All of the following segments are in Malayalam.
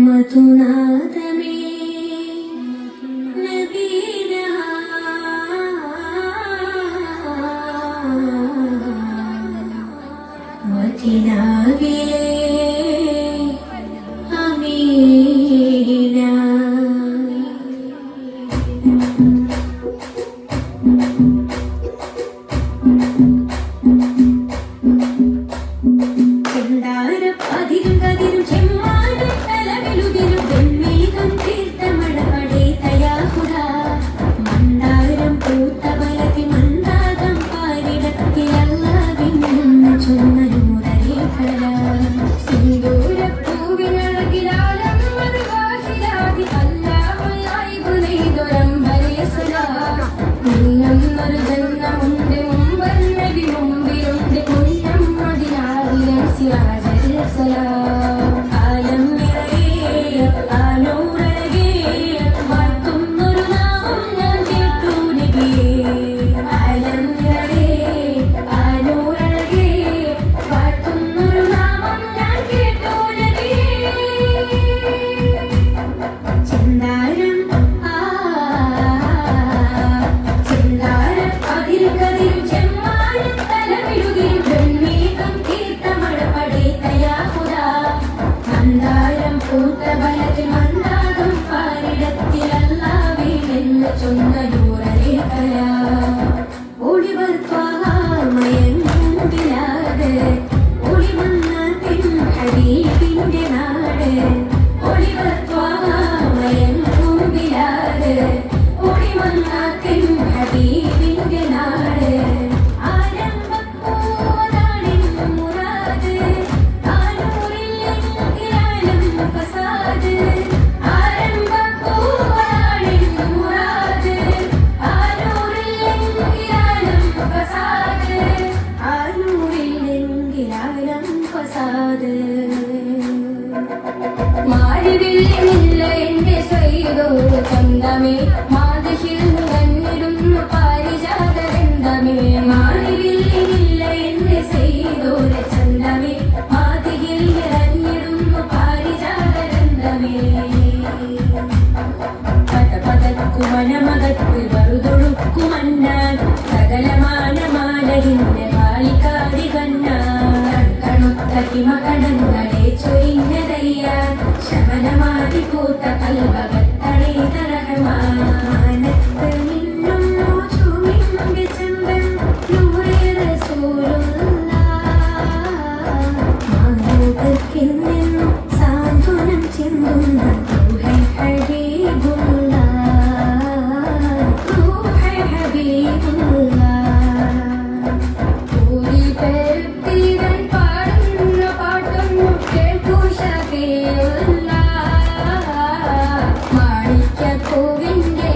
മധുനാഥമേ നബീന മദീനാവിലെ അമീന അധികം കതിരും ചെമ്മാനും തലവിലുതിരും വെൺമേഘം തീർത്ത മഴപടേ തയാഹുദ മന്ദാരം പൂത്ത ബലതി മന്ദാകം പാരിടത്തിൽ അല്ലാവിന്ന് ചൊന്ന നൂറരേഖല സിന്ദൂരപ്പൂവിനഴകിലാലം മറുവാഹിലാതി അല്ലാഹുയായി പുനൈതൊരമ്പരേസലാ നിന്നൊരു ജന്മമുണ്ട് മുമ്പൻ നബി മുമ്പിലുണ്ട് പുണ്യം മദിനാവിലും സിറാജ ആലം നിറയെ ആനൂറഴകേ വാഴ്ത്തുന്നൊരു നാമം ഞാൻ കേട്ടു നബിയേ ആലം നിറയെ ആനൂറഴകേ വാഴ്ത്തുന്നൊരു നാമം ഞാൻ കേട്ടു നബിയേ ചെന്താരം ചെന്താരം അതിരും കതിരും ചെമ്മാനും തലമിഴുകിരും വെൺമേഘം തീർത്ത മഴപടേ മന്ദാരം പൂത്ത ബലത്തിൽ മന്ദാകം പാരിടത്തിൽ അല്ലാഹുവെന്ന് ചൊന്ന നൂറരേഖല ഒളിവർ ത്വാഹമയങ്ങുമ്പിലാത് ഒളിമന്ന പെൺ ഹബീബിന്റെ നാട് ഒളിവർ ത്വാഹമയങ്ങുമ്പിലാത് ഒളിമന്ന പെൺ ഹബീബിന്റെ നാട് മാരിവില്ലില്ല എന്റെ സ്വൈതോ ചന്തമേ മാതഹിൽ കണ്ണിടുന്നു പാരിജാതരന്തമേ മാരിവില്ലില്ല എന്റെ സ്വൈതോ ചന്തമേ മാതഹിൽ കണ്ണിടുന്നു പാരിജാതരന്തമേ പതപതക്കുമനമകത്ത് വറുതൊടുക്കുമന്നാൻ സകലമാനമാനഹിന്റെ പാലിക്കാതി കണ്ണാൻ കണുത്തകിമ കടങ്ങളെ ചൊരിഞ്ഞതയ്യാൻ ശമനമാതി പൂത്ത കൽവകത്തടേ തരഹമാനത്ത് മിന്നുന്നു ചുമിന്റെ ചന്തൻ നൂറേ റസൂലുള്ളാഹ് മാനവർക്ക് നിന്നു സാന്ത്വനം ചിന്തുന്ന റൂഹേ ഹബീബുള്ളാഹ് റൂഹേ ഹബീബുള്ളാഹ് പൂരി പേർത്തിരൻ പാടുന്ന പാട്ടൊന്നു കേൾക്കൂ ഷഫീഉള്ളാഹ് മാണിക്യപ്പൂവിന്റെ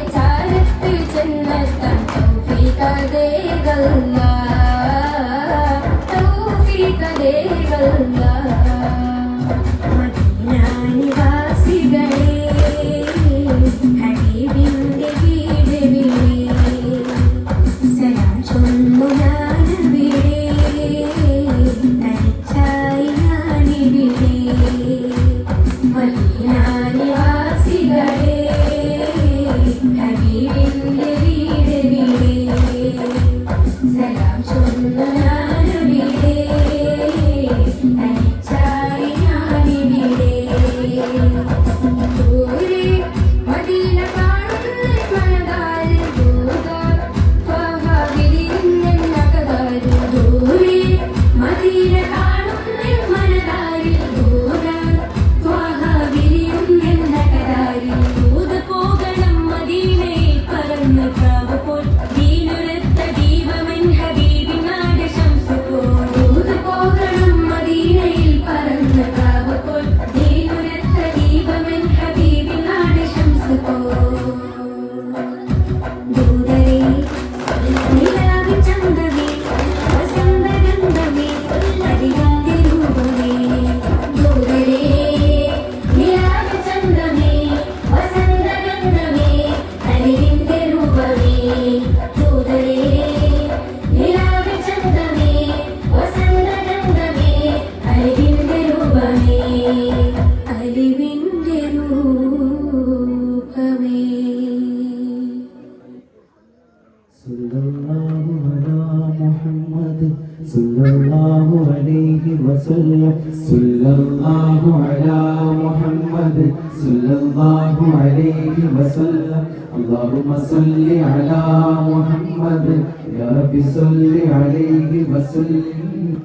സല്ലല്ലാഹു അലാ മുഹമ്മദ് സല്ലല്ലാഹു അലൈഹി വസല്ലം സല്ലല്ലാഹു അലാ മുഹമ്മദ് സല്ലല്ലാഹു അലൈഹി വസല്ലം اللهم صل على محمد يا رب صل عليه وسلم